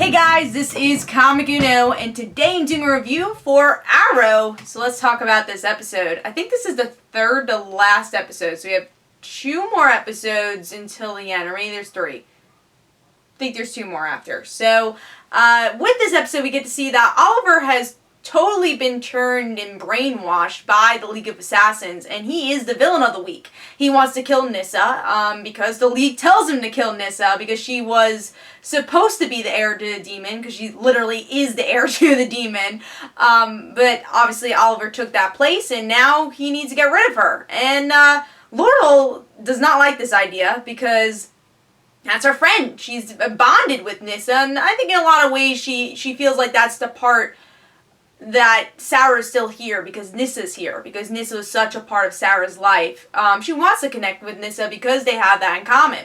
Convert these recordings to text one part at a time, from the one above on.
Hey guys, this is Comic Uno, and today I'm doing a review for Arrow. So let's talk about this episode. I think this is the third to last episode, so we have 2 more episodes until the end, or maybe there's 3. I think there's 2 more after. So with this episode, we get to see that Oliver has totally been turned and brainwashed by the League of Assassins, and he is the villain of the week. He wants to kill Nissa because the League tells him to kill Nissa because she was supposed to be the heir to the demon, because she literally is the heir to the demon, but obviously Oliver took that place, and now he needs to get rid of her. And Laurel does not like this idea because that's her friend. She's bonded with Nissa, and I think in a lot of ways she feels like that's the part that Sarah's still here because Nissa's here, because Nissa is such a part of Sarah's life. She wants to connect with Nissa because they have that in common.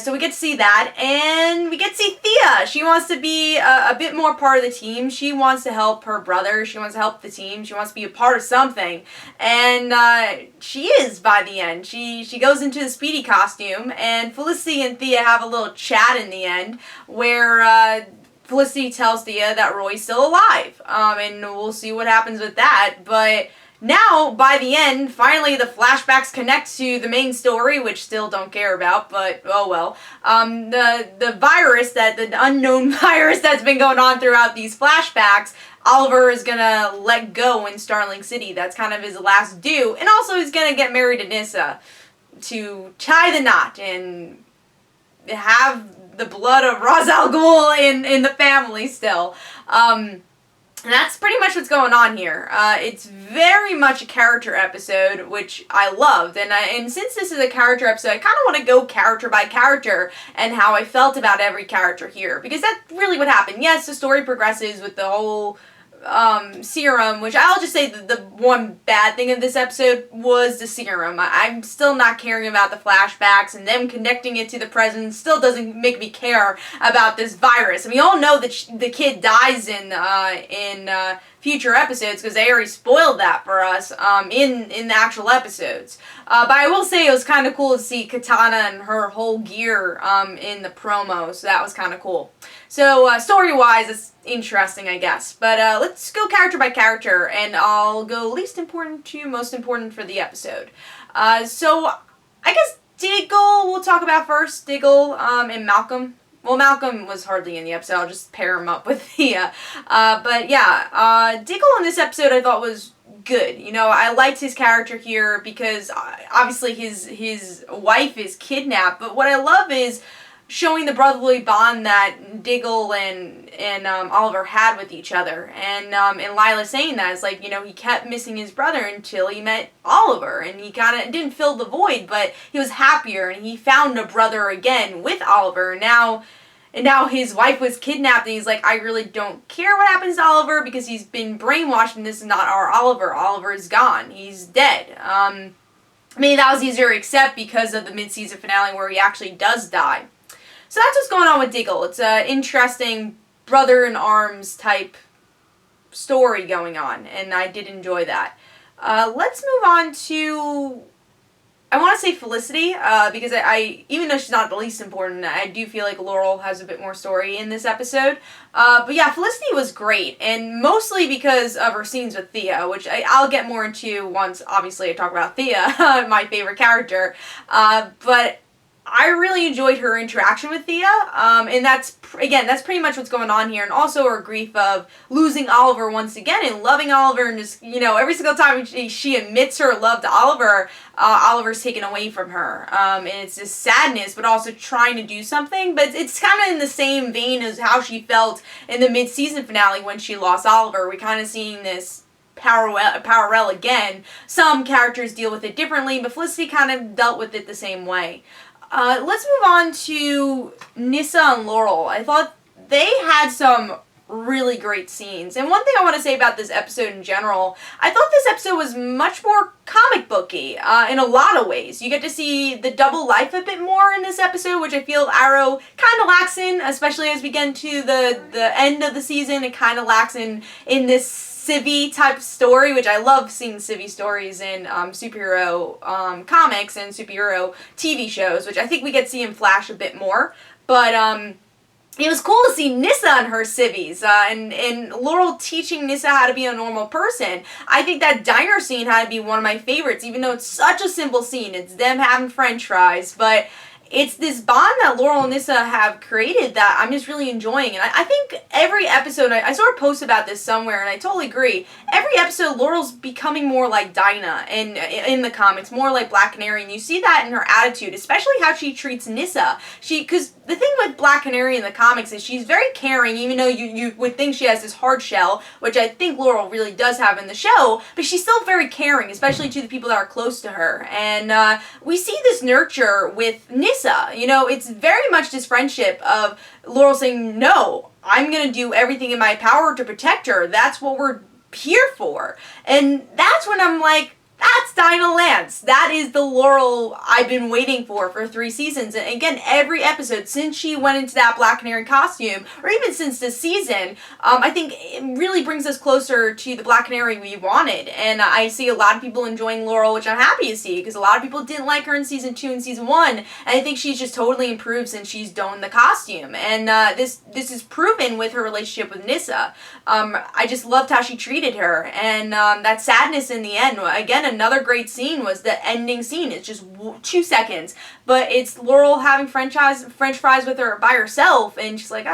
So we get to see that, and we get to see Thea. She wants to be a bit more part of the team. She wants to help her brother. She wants to help the team. She wants to be a part of something. And she is by the end. She goes into the Speedy costume, and Felicity and Thea have a little chat in the end where Felicity tells Thea that Roy's still alive, and we'll see what happens with that. But now, by the end, finally the flashbacks connect to the main story, which still don't care about, but oh well. The virus, the unknown virus that's been going on throughout these flashbacks, Oliver is gonna let go in Starling City. That's kind of his last due, and also he's gonna get married to Nissa to tie the knot and have the blood of Ra's al Ghul in the family still. And that's pretty much what's going on here. It's very much a character episode, which I loved. And since this is a character episode, I kind of want to go character by character and how I felt about every character here, because that's really what happened. Yes, the story progresses with the whole serum, which I'll just say the one bad thing of this episode was the serum. I'm still not caring about the flashbacks, and them connecting it to the present still doesn't make me care about this virus. And we all know that the kid dies in future episodes, because they already spoiled that for us in the actual episodes. But I will say it was kind of cool to see Katana and her whole gear in the promo, so that was kind of cool. So story-wise, it's interesting, I guess. But let's go character by character, and I'll go least important to most important for the episode. So I guess Diggle we'll talk about first. Diggle and Malcolm. Well, Malcolm was hardly in the episode. I'll just pair him up with Thea. But yeah, Diggle in this episode I thought was good. You know, I liked his character here because obviously his wife is kidnapped. But what I love is showing the brotherly bond that Diggle and Oliver had with each other. And Lila saying that, it's like, you know, he kept missing his brother until he met Oliver, and he kind of didn't fill the void, but he was happier, and he found a brother again with Oliver. And now his wife was kidnapped, and he's like, I really don't care what happens to Oliver because he's been brainwashed, and this is not our Oliver. Oliver is gone. He's dead. Maybe that was easier to accept because of the mid-season finale where he actually does die. So that's what's going on with Diggle. It's an interesting brother-in-arms type story going on, and I did enjoy that. Let's move on to, I want to say Felicity, because I even though she's not the least important, I do feel like Laurel has a bit more story in this episode. But yeah, Felicity was great, and mostly because of her scenes with Thea, which I'll get more into once, obviously, I talk about Thea, my favorite character. But I really enjoyed her interaction with Thea, and that's pretty much what's going on here, and also her grief of losing Oliver once again, and loving Oliver, and just, you know, every single time she admits her love to Oliver, Oliver's taken away from her, and it's this sadness, but also trying to do something, but it's kind of in the same vein as how she felt in the mid-season finale when she lost Oliver. We're kind of seeing this parallel again. Some characters deal with it differently, but Felicity kind of dealt with it the same way. Let's move on to Nissa and Laurel. I thought they had some really great scenes. And one thing I want to say about this episode in general, I thought this episode was much more comic booky in a lot of ways. You get to see the double life a bit more in this episode, which I feel Arrow kind of lacks in, especially as we get into the end of the season. It kind of lacks in this civvy type story, which I love seeing civvy stories in superhero comics and superhero TV shows, which I think we get to see in Flash a bit more. But it was cool to see Nissa and her civvies, and Laurel teaching Nissa how to be a normal person. I think that diner scene had to be one of my favorites, even though it's such a simple scene. It's them having french fries, but it's this bond that Laurel and Nissa have created that I'm just really enjoying. And I think every episode, I sort of post about this somewhere, and I totally agree. Every episode, Laurel's becoming more like Dinah in the comics, more like Black Canary, and you see that in her attitude, especially how she treats Nissa. Because the thing with Black Canary in the comics is she's very caring, even though you would think she has this hard shell, which I think Laurel really does have in the show, but she's still very caring, especially to the people that are close to her. And we see this nurture with Nissa. It's very much this friendship of Laurel saying, no, I'm going to do everything in my power to protect her. That's what we're here for. And that's when I'm like, that's Dinah Lance. That is the Laurel I've been waiting for 3 seasons. And again, every episode since she went into that Black Canary costume, or even since this season, I think it really brings us closer to the Black Canary we wanted. And I see a lot of people enjoying Laurel, which I'm happy to see, because a lot of people didn't like her in season 2 and season 1. And I think she's just totally improved since she's donned the costume. And this is proven with her relationship with Nissa. I just loved how she treated her. And that sadness in the end, again, another great scene was the ending scene. It's just 2 seconds, but it's Laurel having French fries with her by herself, and she's like,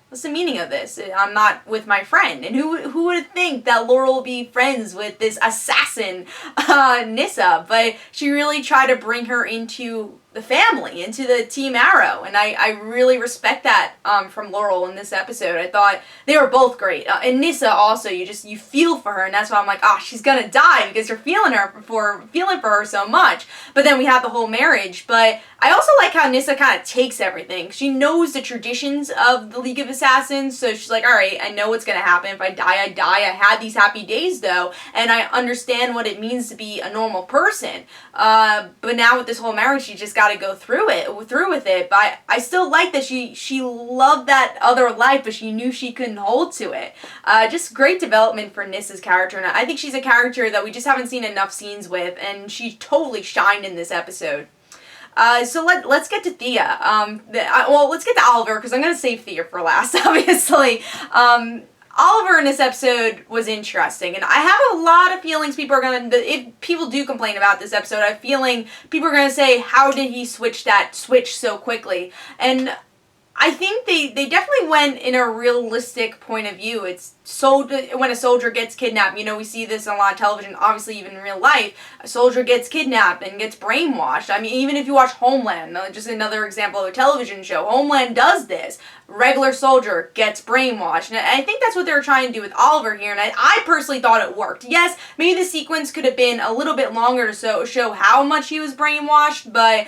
what's the meaning of this? I'm not with my friend. And who would think that Laurel will be friends with this assassin, Nissa? But she really tried to bring her into the family, into the Team Arrow, and I really respect that from Laurel in this episode. I thought they were both great, and Nissa also. You feel for her, and that's why I'm like, she's gonna die, because you're feeling for her so much. But then we have the whole marriage. But I also like how Nissa kind of takes everything. She knows the traditions of the League of Assassins, so she's like, all right, I know what's gonna happen. If I die, I die. I had these happy days though, and I understand what it means to be a normal person. But now with this whole marriage, she just got to go through with it. But I still like that she loved that other life, but she knew she couldn't hold to it. Just great development for Nissa's character, and I think she's a character that we just haven't seen enough scenes with, and she totally shined in this episode. So let's get to Thea. Let's get to Oliver, because I'm going to save Thea for last, obviously. Oliver in this episode was interesting, and I have a lot of feelings if people do complain about this episode, I have a feeling people are going to say, how did he switch so quickly? And I think they definitely went in a realistic point of view. It's when a soldier gets kidnapped, we see this on a lot of television, obviously even in real life, a soldier gets kidnapped and gets brainwashed. I mean, even if you watch Homeland, just another example of a television show, Homeland does this. Regular soldier gets brainwashed. And I think that's what they were trying to do with Oliver here, and I personally thought it worked. Yes, maybe the sequence could have been a little bit longer to show how much he was brainwashed, but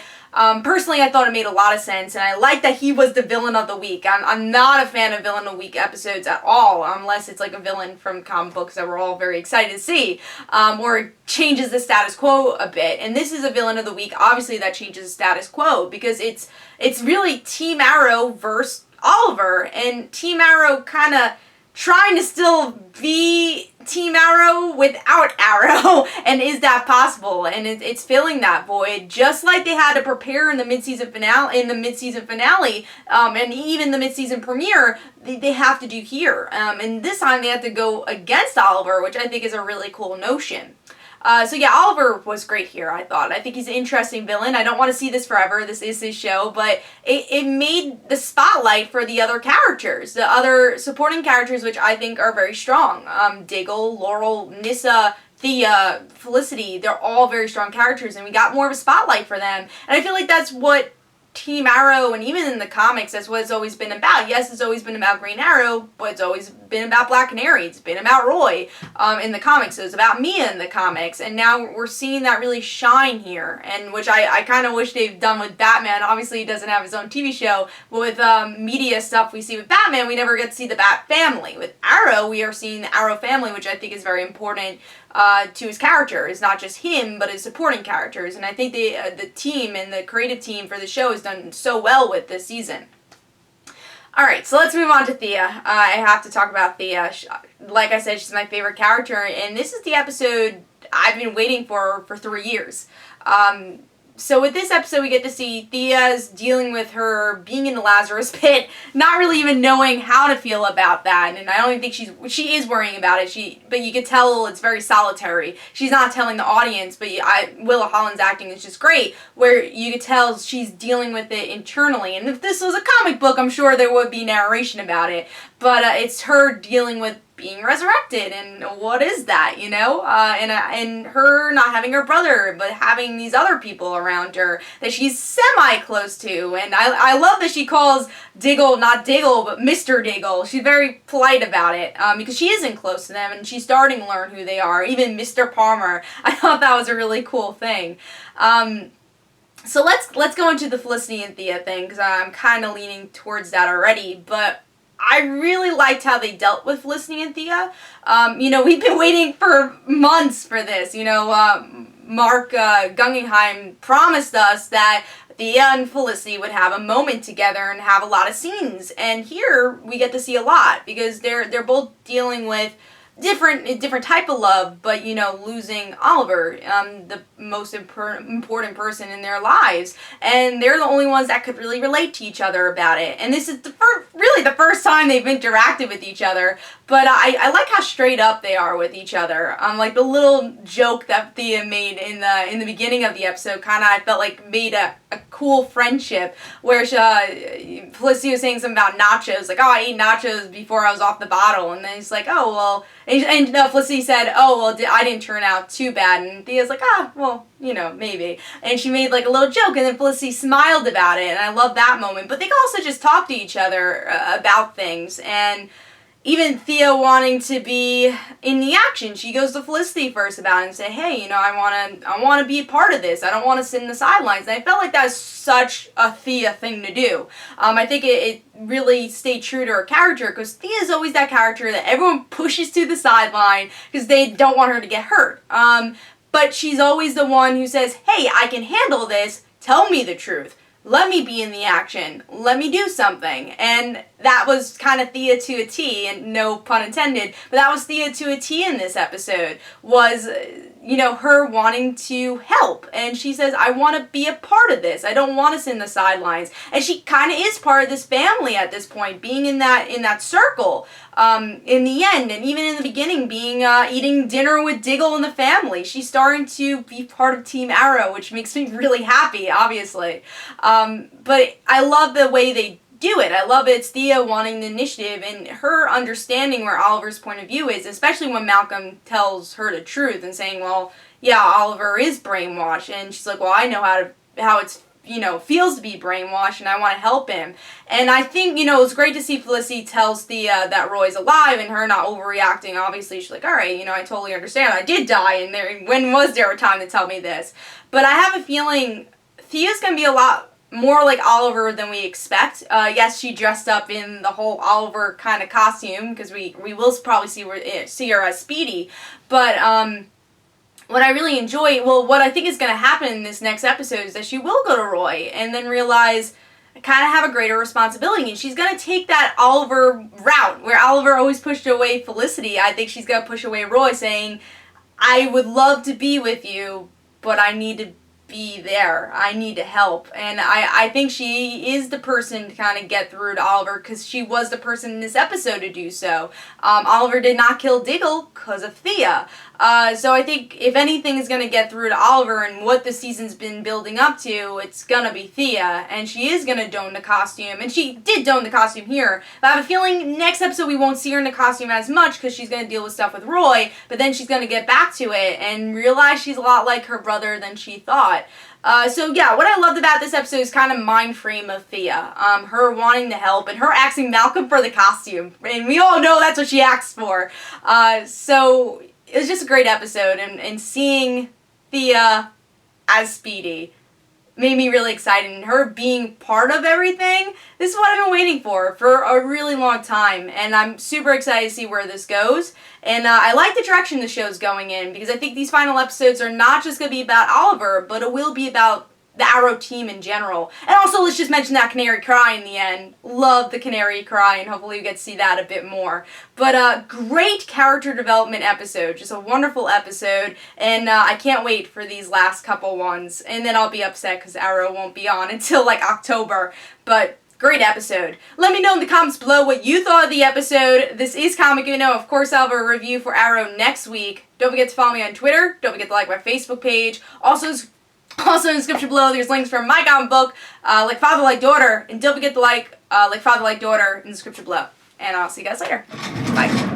personally, I thought it made a lot of sense, and I like that he was the villain of the week. I'm not a fan of villain of the week episodes at all, unless it's like a villain from comic books that we're all very excited to see, or it changes the status quo a bit. And this is a villain of the week, obviously, that changes the status quo, because it's really Team Arrow versus Oliver, and Team Arrow kind of trying to still be Team Arrow without Arrow, and is that possible? And it's filling that void, just like they had to prepare in the mid-season finale, and even the mid-season premiere, they have to do here. And this time they have to go against Oliver, which I think is a really cool notion. So yeah, Oliver was great here, I thought. I think he's an interesting villain. I don't want to see this forever. This is his show, but it made the spotlight for the other characters, the other supporting characters, which I think are very strong. Diggle, Laurel, Nissa, Thea, Felicity, they're all very strong characters, and we got more of a spotlight for them. And I feel like that's what Team Arrow, and even in the comics, that's what it's always been about. Yes, it's always been about Green Arrow, but it's always been about Black Canary. It's been about Roy in the comics. It was about Mia in the comics, and now we're seeing that really shine here, and which I kind of wish they've done with Batman. Obviously, he doesn't have his own TV show, but with media stuff we see with Batman, we never get to see the Bat family. With Arrow, we are seeing the Arrow family, which I think is very important to his character. It's not just him, but his supporting characters, and I think the team and the creative team for the show has done so well with this season. Alright, so let's move on to Thea. I have to talk about Thea. Like I said, she's my favorite character, and this is the episode I've been waiting for 3 years. So with this episode, we get to see Thea's dealing with her being in the Lazarus pit, not really even knowing how to feel about that, and I don't even think she is worrying about it. But you could tell it's very solitary. She's not telling the audience, but Willa Holland's acting is just great, where you could tell she's dealing with it internally. And if this was a comic book, I'm sure there would be narration about it, but it's her dealing with being resurrected, and what is that, and her not having her brother, but having these other people around her that she's semi-close to, and I love that she calls Diggle, not Diggle, but Mr. Diggle. She's very polite about it, because she isn't close to them, and she's starting to learn who they are, even Mr. Palmer. I thought that was a really cool thing. So let's go into the Felicity and Thea thing, because I'm kind of leaning towards that already, but I really liked how they dealt with Felicity and Thea. We've been waiting for months for this. Mark Guggenheim promised us that Thea and Felicity would have a moment together and have a lot of scenes. And here we get to see a lot, because they're both dealing with different type of love, but losing Oliver, the most important person in their lives, and they're the only ones that could really relate to each other about it. And this is really the first time they've interacted with each other. But I like how straight up they are with each other. Like the little joke that Thea made in the beginning of the episode, kind of I felt like made a cool friendship, where Felicity was saying something about nachos, like, oh, I ate nachos before I was off the bottle, and then it's like, oh, well, and Felicity said, oh, well, I didn't turn out too bad, and Thea's like, well, maybe, and she made like a little joke, and then Felicity smiled about it, and I love that moment. But they can also just talk to each other about things, and even Thea wanting to be in the action, she goes to Felicity first about it and say, hey, I want to be a part of this. I don't want to sit in the sidelines. And I felt like that was such a Thea thing to do. I think it really stayed true to her character, because Thea is always that character that everyone pushes to the sideline because they don't want her to get hurt. But she's always the one who says, hey, I can handle this. Tell me the truth. Let me be in the action. Let me do something. And that was kind of Thea to a T, and no pun intended, but that was Thea to a T in this episode, was, her wanting to help. And she says, I want to be a part of this. I don't want to sit in the sidelines. And she kind of is part of this family at this point, being in that circle. In the end, and even in the beginning, being eating dinner with Diggle and the family. She's starting to be part of Team Arrow, which makes me really happy, obviously. But I love the way they do it. I love it's Thea wanting the initiative and her understanding where Oliver's point of view is, especially when Malcolm tells her the truth and saying, well, yeah, Oliver is brainwashed. And she's like, well, I know how it's feels to be brainwashed, and I want to help him. And I think, it's great to see Felicity tells Thea that Roy's alive, and her not overreacting. Obviously, she's like, all right, I totally understand. I did die, and when was there a time to tell me this? But I have a feeling Thea's going to be a lot more like Oliver than we expect. Yes, she dressed up in the whole Oliver kind of costume, because we will probably see her as Speedy. But, what I really enjoy, what I think is going to happen in this next episode is that she will go to Roy and then realize I kind of have a greater responsibility, and she's going to take that Oliver route where Oliver always pushed away Felicity. I think she's going to push away Roy, saying, I would love to be with you, but I need to be there. I need to help. And I think she is the person to kind of get through to Oliver, because she was the person in this episode to do so. Oliver did not kill Diggle because of Thea. So I think if anything is going to get through to Oliver and what the season's been building up to, it's going to be Thea. And she is going to don the costume. And she did don the costume here. But I have a feeling next episode we won't see her in the costume as much, because she's going to deal with stuff with Roy. But then she's going to get back to it and realize she's a lot like her brother than she thought. So yeah, what I loved about this episode is kind of mind frame of Thea. Her wanting to help and her asking Malcolm for the costume. And we all know that's what she asked for. So it was just a great episode, and seeing Thea as Speedy made me really excited, and her being part of everything, this is what I've been waiting for a really long time, and I'm super excited to see where this goes. And I like the direction the show's going in, because I think these final episodes are not just going to be about Oliver, but it will be about the Arrow team in general. And also, let's just mention that canary cry in the end. Love the canary cry, and hopefully we get to see that a bit more. But great character development episode. Just a wonderful episode, and I can't wait for these last couple ones. And then I'll be upset because Arrow won't be on until like October. But great episode. Let me know in the comments below what you thought of the episode. This is Comic Uno. Of course, I'll have a review for Arrow next week. Don't forget to follow me on Twitter. Don't forget to like my Facebook page. Also in the description below, there's links for my comic book, Like Father, Like Daughter. And don't forget to like Father, Like Daughter in the description below. And I'll see you guys later. Bye.